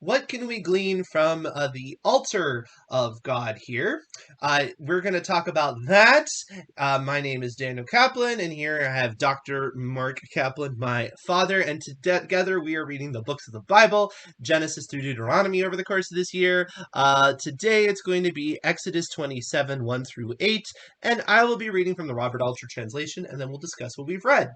What can we glean from the altar of God here? We're going to talk about that. My name is Daniel Kaplan, and here I have Dr. Mark Kaplan, my father, and together we are reading the books of the Bible, Genesis through Deuteronomy, over the course of this year. Today it's going to be Exodus 27, 1 through 8, and I will be reading from the Robert Alter translation, and then we'll discuss what we've read.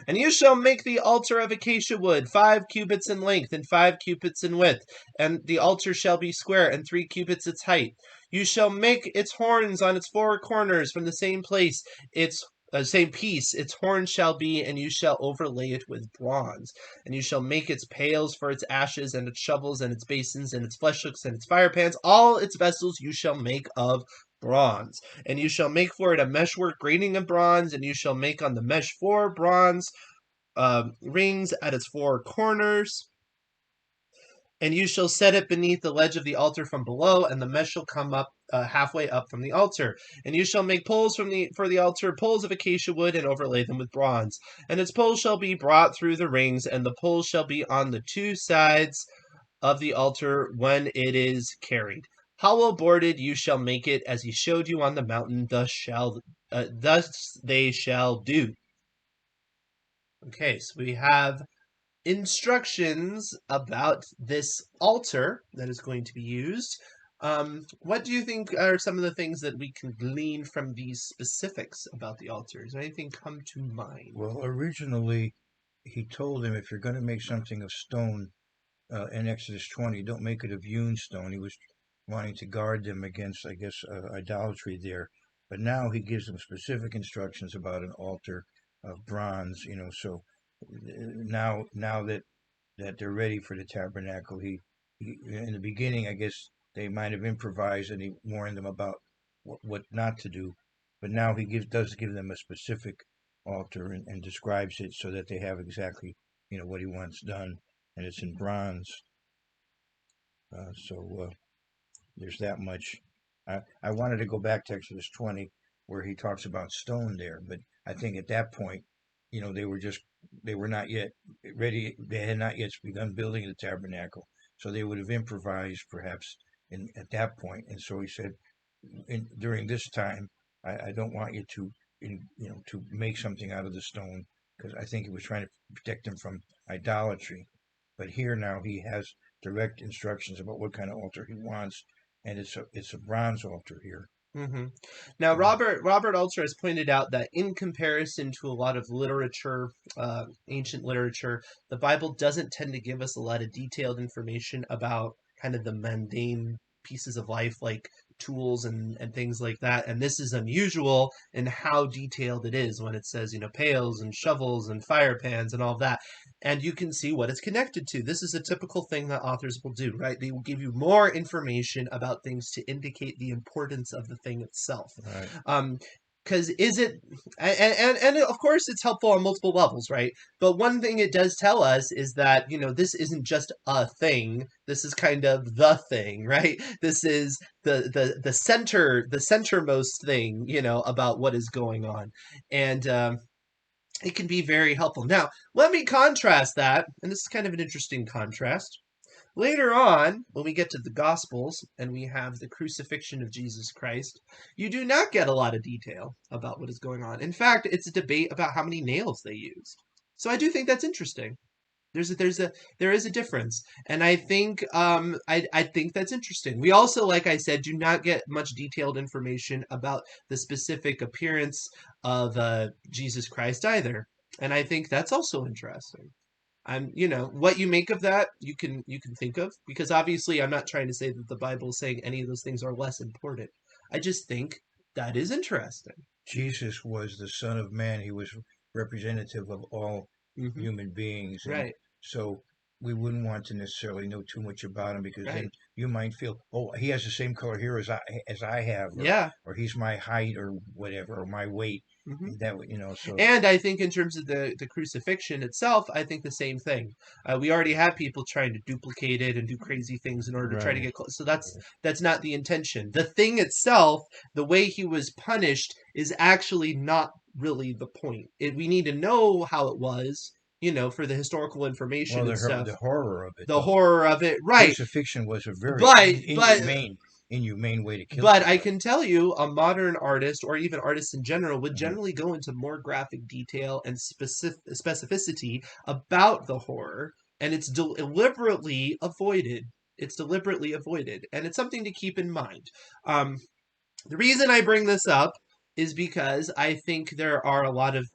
And you shall make the altar of acacia wood, 5 cubits in length and 5 cubits in width, and the altar shall be square, and 3 cubits its height. You shall make its horns on its 4 corners from the same place, its same piece, its horns shall be, and you shall overlay it with bronze. And you shall make its pails for its ashes, and its shovels, and its basins, and its flesh hooks, and its fire pans. All its vessels you shall make of bronze. And you shall make for it a meshwork grating of bronze, and you shall make on the mesh 4 bronze rings at its 4 corners. And you shall set it beneath the ledge of the altar from below, and the mesh shall come up halfway up from the altar. And you shall make poles for the altar, poles of acacia wood, and overlay them with bronze. And its poles shall be brought through the rings, and the poles shall be on the 2 sides of the altar when it is carried. Hollow boarded you shall make it, as he showed you on the mountain. Thus they shall do. Okay, so we have instructions about this altar that is going to be used. What do you think are some of the things that we can glean from these specifics about the altar? Does anything come to mind? Well, originally, he told him if you're going to make something of stone in Exodus 20, don't make it of hewn stone. He was wanting to guard them against, I guess, idolatry there. But now he gives them specific instructions about an altar of bronze, so now that they're ready for the tabernacle, he in the beginning, I guess they might have improvised and he warned them about what not to do, but now he does give them a specific altar and describes it so that they have exactly what he wants done, and it's in bronze. So there's that much. I wanted to go back to Exodus 20 where he talks about stone there, but I think at that point, they were not yet ready. They had not yet begun building the tabernacle, so they would have improvised perhaps at that point. And so he said, during this time, I don't want you to make something out of the stone, because I think he was trying to protect them from idolatry. But here now he has direct instructions about what kind of altar he wants, and it's a bronze altar here. Mm-hmm. Now, Robert Alter has pointed out that in comparison to a lot of literature, ancient literature, the Bible doesn't tend to give us a lot of detailed information about kind of the mundane pieces of life, like tools and things like that. And this is unusual in how detailed it is when it says, pails and shovels and fire pans and all that. And you can see what it's connected to. This is a typical thing that authors will do, right? They will give you more information about things to indicate the importance of the thing itself. Right. Because is it, and of course it's helpful on multiple levels, right? But one thing it does tell us is that, this isn't just a thing. This is kind of the thing, right? This is the centermost thing, about what is going on. And it can be very helpful. Now, let me contrast that, and this is kind of an interesting contrast. Later on, when we get to the Gospels and we have the crucifixion of Jesus Christ, you do not get a lot of detail about what is going on. In fact, it's a debate about how many nails they used. So I do think that's interesting. There is a difference, and I think I think that's interesting. We also, like I said, do not get much detailed information about the specific appearance of Jesus Christ either, and I think that's also interesting. What you make of that, you can think of, because obviously I'm not trying to say that the Bible is saying any of those things are less important. I just think that is interesting. Jesus was the Son of Man. He was representative of all Hmm. human beings, and Right, so we wouldn't want to necessarily know too much about him, because then right. you might feel, oh, he has the same color here as I have, Yeah. or he's my height or whatever, or my weight. Hmm. That so And I think in terms of the crucifixion itself, I think the same thing. We already have people trying to duplicate it and do crazy things in order to try to right, get close. So that's not the intention. The thing itself, the way he was punished, is actually not really the point. We need to know how it was, for the historical information Well, and stuff. the horror of it, The though. horror of it, right? Crucifixion was a very But but inhumane way to kill But I somebody. can tell you, a modern artist, or even artists in general, would Hmm. generally go into more graphic detail and specificity about the horror, and it's deliberately avoided. It's deliberately avoided, and it's something to keep in mind. Um, the reason I bring this up is because I think there are a lot of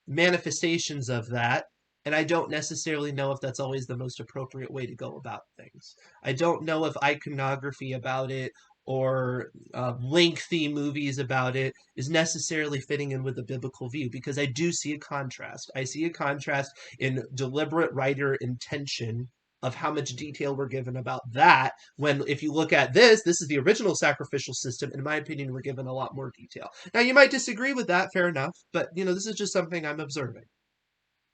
manifestations of that, and I don't necessarily know if that's always the most appropriate way to go about things. I don't know if iconography about it or lengthy movies about it is necessarily fitting in with the biblical view, because I do see a contrast. I see a contrast in deliberate writer intention of how much detail we're given about that, when if you look at this is the original sacrificial system. In my opinion, we're given a lot more detail. Now, you might disagree with that, fair enough, but this is just something I'm observing.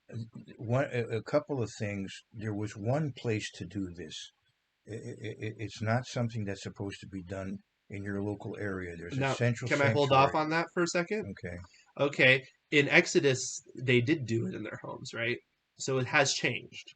A couple of things. There was one place to do this. It's not something that's supposed to be done in your local area. There's a Now, central can I hold off sanctuary. on that for a second? Okay. Okay, in Exodus, they did do it in their homes, right? So it has changed.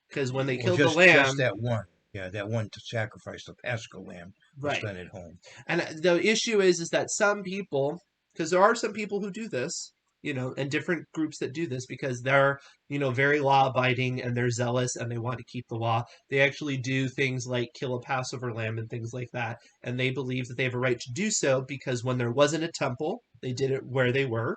Because when they Well, killed the just lamb, that one. Yeah, that one to sacrifice the Paschal lamb was right. done at home. And the issue is that some people, because there are some people who do this, and different groups that do this because they're, very law abiding and they're zealous and they want to keep the law. They actually do things like kill a Passover lamb and things like that. And they believe that they have a right to do so because when there wasn't a temple, they did it where they were.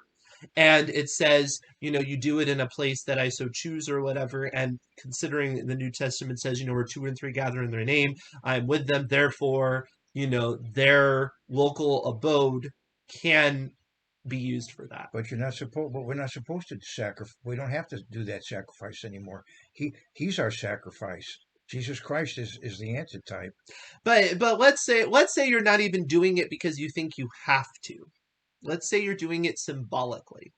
And it says, you do it in a place that I so choose or whatever. And considering the New Testament says, where two and three gather in their name, I'm with them. Therefore, their local abode can be used for that. But you're not supposed. But we're not supposed to sacrifice. We don't have to do that sacrifice anymore. He's our sacrifice. Jesus Christ is the antitype. But let's say you're not even doing it because you think you have to. Let's say you're doing it symbolically.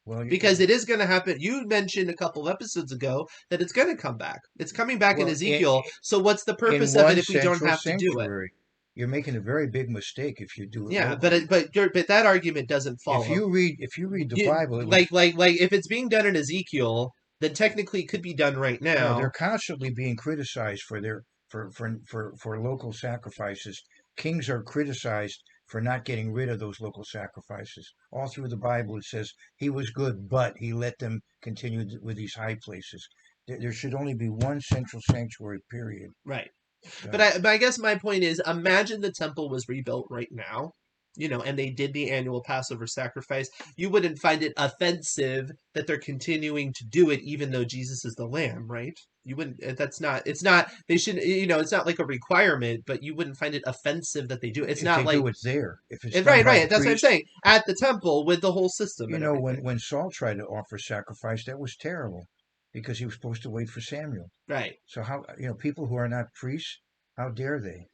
Well, Because it is going to happen. You mentioned a couple of episodes ago that it's going to come back. It's coming back in well, Ezekiel. So what's the in purpose of it one if we don't central have to do it? sanctuary, you're making a very big mistake if you do it Yeah, locally. but that argument doesn't follow. If you read the Bible, it was Like if it's being done in Ezekiel, then technically it could be done right no. They're now. constantly being criticized for their for local sacrifices. Kings are criticized for not getting rid of those local sacrifices. All through the Bible, it says he was good, but he let them continue with these high places. There should only be one central sanctuary. Period. Right. So But I guess my point is, imagine the temple was rebuilt right now, and they did the annual Passover sacrifice. You wouldn't find it offensive that they're continuing to do it, even though Jesus is the Lamb, right? You wouldn't. That's not. It's not. They shouldn't. It's not like a requirement, but you wouldn't find it offensive that they do it. It's if not they like. do it there, if it's done Right, by the right. That's what I'm priest, saying. At the temple with the whole system you and know, everything. when Saul tried to offer sacrifice, that was terrible because he was supposed to wait for Samuel. Right. So how people who are not priests, how dare they?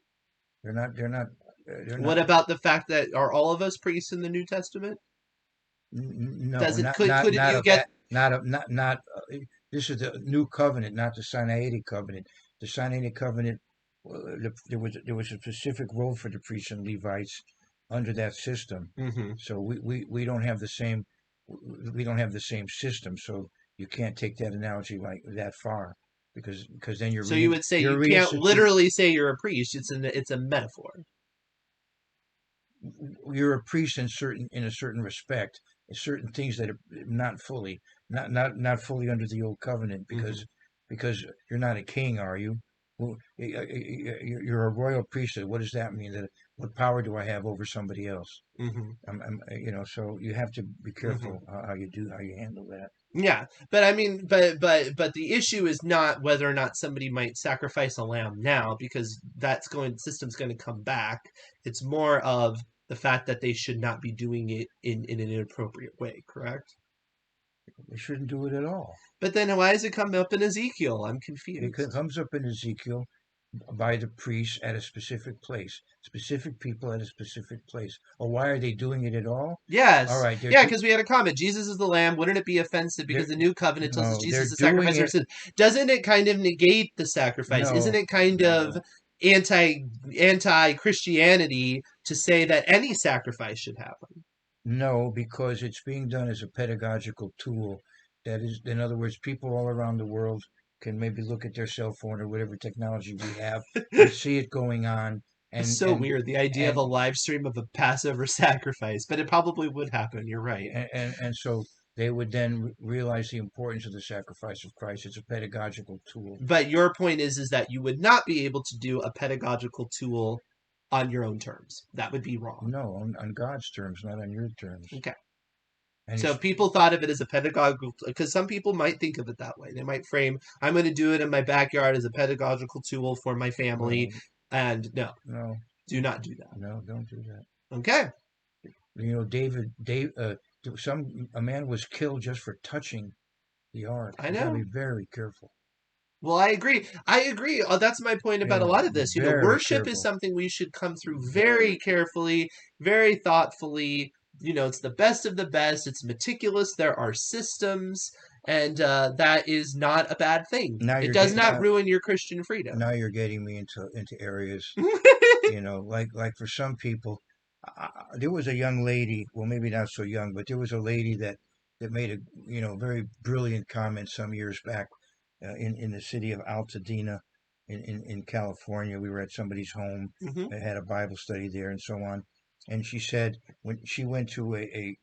They're not. What about the fact that are all of us priests in the New Testament? No, Does it couldn't not you of get that. Not of not. This is the new covenant, not the Sinaitic covenant. The Sinaitic covenant, there was a specific role for the priests and Levites under that system. hmm So we don't have the same we don't have the same system. So you can't take that analogy like that far because then So you would say you're you can't reinstituting literally say you're a priest. It's a metaphor. you're a priest in a certain respect, in certain things that are not fully not fully under the old covenant hmm because you're not a king, are you? Well, you're a royal priesthood. What does that mean? That what power do I have over somebody else? hmm So you have to be hmm careful how you handle that. Yeah, but I mean, but the issue is not whether or not somebody might sacrifice a lamb now, because system's going to come back. It's more of the fact that they should not be doing it in an inappropriate way. Correct? They shouldn't do it at all. But then why does it come up in Ezekiel? I'm It confused. comes up in Ezekiel by the priests at a specific place, specific people at a specific place. Or why are they doing it at all? All Yes. right, Yeah, because we had a comment. Jesus is the lamb. Wouldn't it be offensive because they're the new covenant tells us no, Jesus they're is the doing sacrifice for it. sin? Doesn't it kind of negate the sacrifice? Isn't No, it kind of no, anti Christianity to say that any sacrifice should happen? no, because it's being done as a pedagogical tool. That is, in other words, people all around the world can maybe look at their cell phone or whatever technology we have and see it going on, It's and so weird, the idea of and a live stream of a Passover sacrifice, but it probably would happen. You're right. and so they would then realize the importance of the sacrifice of Christ. It's a pedagogical tool. But your point is that you would not be able to do a pedagogical tool on your own terms. That would be wrong. No, on God's terms, not on your terms. Okay. And So it's people thought of it as a pedagogical, because some people might think of it that way. They might frame, I'm going to do it in my backyard as a pedagogical tool for my family. well, And no, no, do not do that. no, don't do that. Okay. You know, a man was killed just for touching the ark. I You got to know. be very careful. Well, I agree. I agree. That's my point about a Yeah, lot of this. very Worship is careful. something we should come through very Very. carefully, very thoughtfully. It's the best of the best. It's meticulous. There are systems, and that is not a bad thing. Now It you're does getting not ruin your Christian freedom. now you're getting me into areas, like for some people, there was a young lady, well, maybe not so young, but there was a lady that made a very brilliant comment some years back, in the city of Altadena, in California. We were at somebody's home Hmm. that had a Bible study there and so on, and she said when she went to a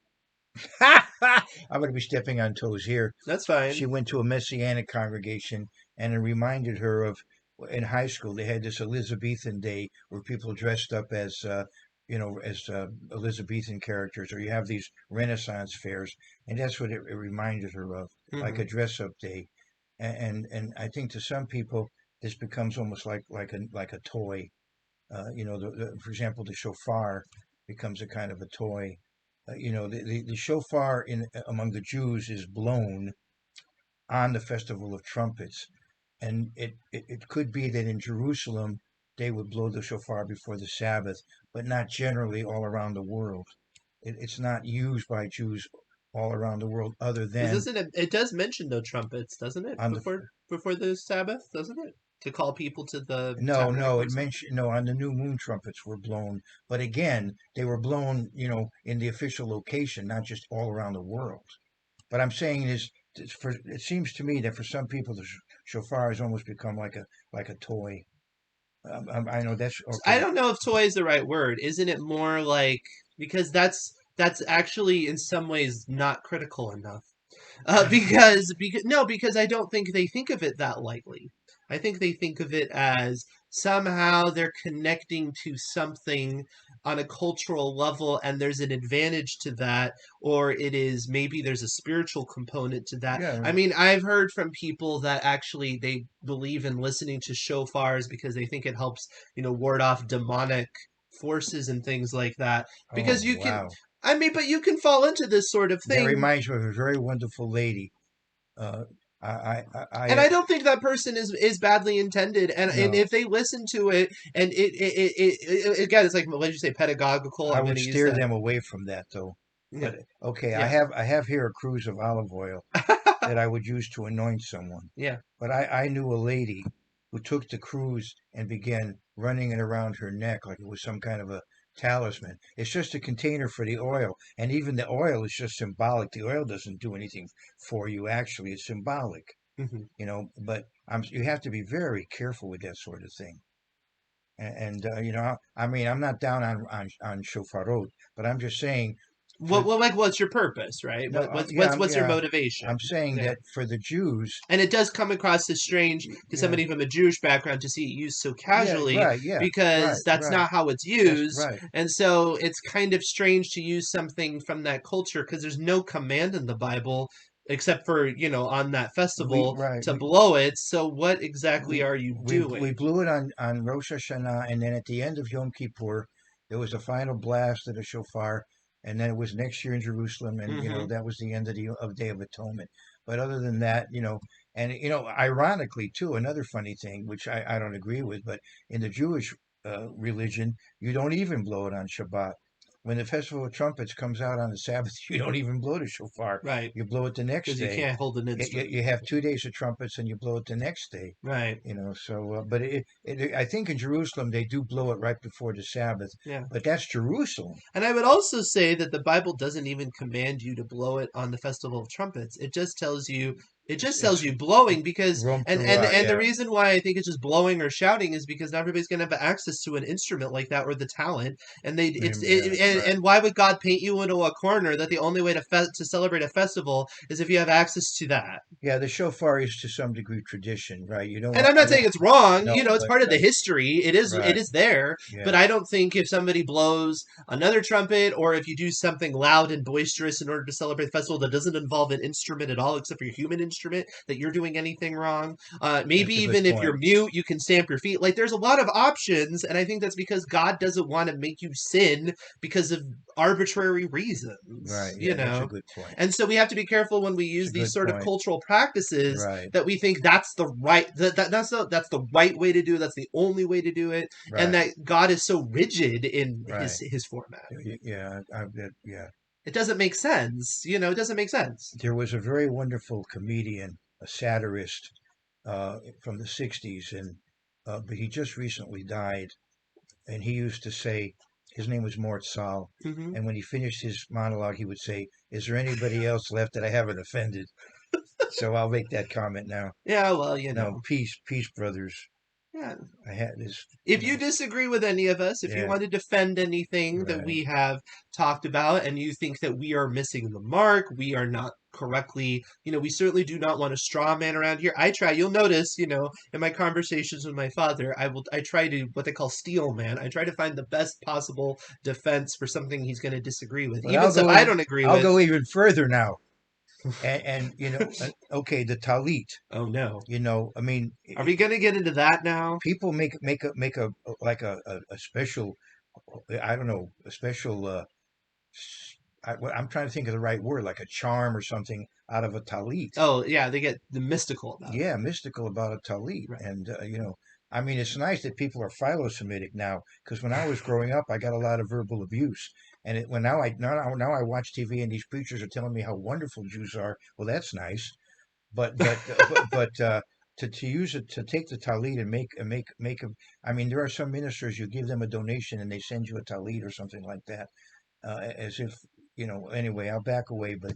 I'm going to be stepping on toes here. That's She fine. went to a Messianic congregation, and it reminded her of in high school they had this Elizabethan day where people dressed up as Elizabethan characters, or you have these Renaissance fairs, and that's what it reminded her of, like Hmm. a dress up day. And I think to some people this becomes almost like a toy. For example, the shofar becomes a kind of a toy. The shofar in among the Jews is blown on the Festival of Trumpets. And it could be that in Jerusalem they would blow the shofar before the Sabbath, but not generally all around the world. It's not used by Jews all around the world, other Because than doesn't it? It does mention no trumpets, doesn't it? on the. Before the Sabbath, doesn't it? To call people to the No, no, tabernacle or it something. mentioned no on the new moon trumpets were blown, but again they were blown, in the official location, not just all around the world. But I'm saying is, it seems to me that for some people the shofar has almost become like a toy. I know that's I okay. don't know if toy is the right word. Isn't it more like, because that's actually in some ways not critical enough. Because I don't think they think of it that lightly. I think they think of it as somehow they're connecting to something on a cultural level, and there's an advantage to that, or it is maybe there's a spiritual component to that. Yeah, I mean, I've heard from people that actually they believe in listening to shofars because they think it helps, ward off demonic forces and things like that. oh Because you can, wow. I mean, but you can fall into this sort of That thing. reminds me of a very wonderful lady. Uh, And I don't think that person is badly intended. And no, if they listen to it, and again, it's like, what did you say, pedagogical? I I'm going would to use steer that. them away from that though. Yeah, But okay, I yeah, have here a cruise of olive oil that I would use to anoint someone. yeah. But I knew a lady who took the cruise and began running it around her neck like it was some kind of a talisman. It's just a container for the oil, and even the oil is just symbolic. The oil doesn't do anything for you, actually. It's symbolic, Hmm. but you have to be very careful with that sort of thing. And I mean, I'm not down on shofarot, but I'm just saying for What's your purpose, right? no, What's your yeah, motivation? I'm saying Yeah. that for the Jews, And it does come across as strange to yeah, somebody from a Jewish background to see it used so yeah, casually, right, yeah, because right, that's right, not how it's that's used. right. And so it's kind of strange to use something from that culture, because there's no command in the Bible except for, on that We festival right, to blow it. So what exactly we are you we doing? blew it on Rosh Hashanah, and then at the end of Yom Kippur, there was a final blast of the shofar, and then it was next year in Jerusalem, and Hmm. that was the end of the Day of Atonement. But other than that, and ironically too, another funny thing, which I don't agree with, but in the Jewish religion, you don't even blow it on Shabbat. when the Festival of Trumpets comes out on the Sabbath, you don't even blow the shofar. Right. You blow it the next Because you day. can't hold an instrument. You have 2 days of trumpets and you blow it the next day. Right. So but I think in Jerusalem they do blow it right before the Sabbath. Yeah. But that's Jerusalem. And I would also say that the Bible doesn't even command you to blow it on the Festival of Trumpets. It just tells It's you blowing because Rom and the yeah. reason why I think it's just blowing or shouting is because not everybody's gonna have access to an instrument like that or the talent. And Yeah, right. and why would God paint you into a corner that the only way to celebrate a festival is if you have access to that? Yeah, the shofar is to some degree tradition, right? You don't And want I'm I not don't saying it's wrong, know, it's but part of the history. It right. is there, but Yeah. I don't think if somebody blows another trumpet or if you do something loud and boisterous in order to celebrate the festival that doesn't involve an instrument at all except for your human instrument that you're doing anything wrong. Maybe That's a good even if you're point. mute, you can stamp your feet. Like there's a lot of options, and I think that's because God doesn't want to make you sin because of arbitrary Right. reasons, Yeah, that's a good point. And so we have to be careful when we It's use a these good sort of point. cultural practices Right. that we think that's the right that's the right way to do it, that's the only way to do it, and Right. that God is so rigid in Right. his format. Yeah. Yeah. It doesn't make sense, it doesn't make sense. There was a very wonderful comedian, a satirist, from the '60s, and but he just recently died. And he used to say, his name was Mort Sahl, Hmm. and when he finished his monologue, he would say, "Is there anybody else left that I haven't offended?" So I'll make that comment now. Yeah, well, No, peace, brothers. yeah. I had this, If you disagree with any of us, if you yeah, want to defend anything that right. we have talked about and you think that we are missing the mark, we are not correctly, we certainly do not want a straw man around here. You'll notice, in my conversations with my father, I try to, what they call steel man. I try to find the best possible defense for something he's going to disagree with, But even stuff I don't agree I'll with. go even further now. And okay, the talit. Oh no. I mean, Are we going to get into that now? people make a like a special, I don't know, a special. I'm trying to think of the right word, like a charm or something out of a talit. Oh, yeah, they get the mystical about it. Yeah, mystical about a talit, Right. and I mean, it's nice that people are philo-Semitic now, because when I was growing up, I got a lot of verbal abuse, and when now I watch TV and these preachers are telling me how wonderful Jews are. Well, that's nice, but to use it, to take the talit and make a. I mean, there are some ministers, you give them a donation and they send you a talit or something like that, as if Anyway, I'll back away, but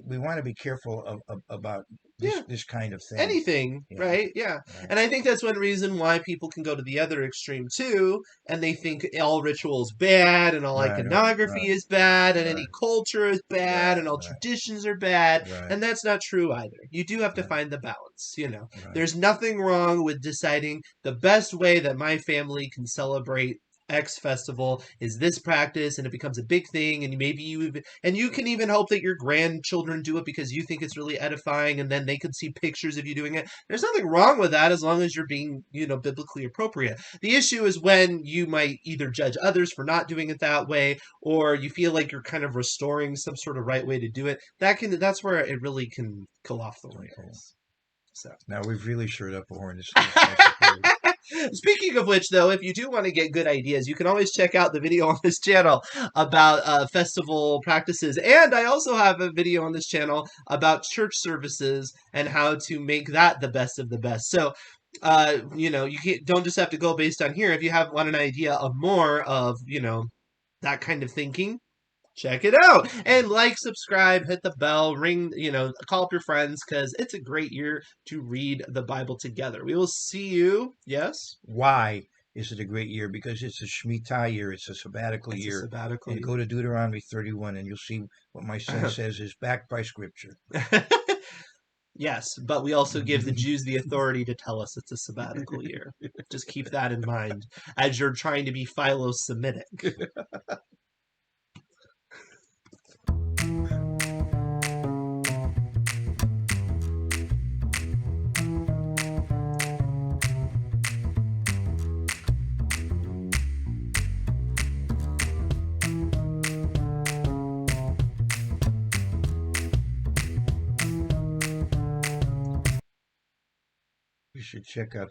we want to be careful about Yeah. this kind of thing. Anything, Yeah, right? Yeah. right, And I think that's one reason why people can go to the other extreme too, and they think all ritual is bad, and all right, iconography is bad, and any right, culture is bad, and all right, traditions are bad. right, And that's not true either. You do have to right, find the balance. right. There's nothing wrong with deciding the best way that my family can celebrate X festival is this practice, and it becomes a big thing, and you can even hope that your grandchildren do it because you think it's really edifying, and then they can see pictures of you doing it. There's nothing wrong with that as long as you're being, biblically appropriate. The issue is when you might either judge others for not doing it that way, or you feel like you're kind of restoring some sort of right way to do it. That's where it really can go off the Okay. rails. So. Now we've really stirred up a hornet's nest, I suppose. Speaking of which, though, if you do want to get good ideas, you can always check out the video on this channel about festival practices. And I also have a video on this channel about church services and how to make that the best of the best. So, don't just have to go based on here. If you want an idea of more of, that kind of thinking, check it out. And subscribe, hit the bell, ring, call up your friends because it's a great year to read the Bible together. We will see you. Yes? Why is it a great year? Because it's a Shemitah year, it's a sabbatical It's a year. sabbatical And year. go to Deuteronomy 31 and you'll see what my son says is backed by scripture. Yes, but we also give the Jews the authority to tell us it's a sabbatical year. Just keep that in mind as you're trying to be philo-Semitic. You should check out that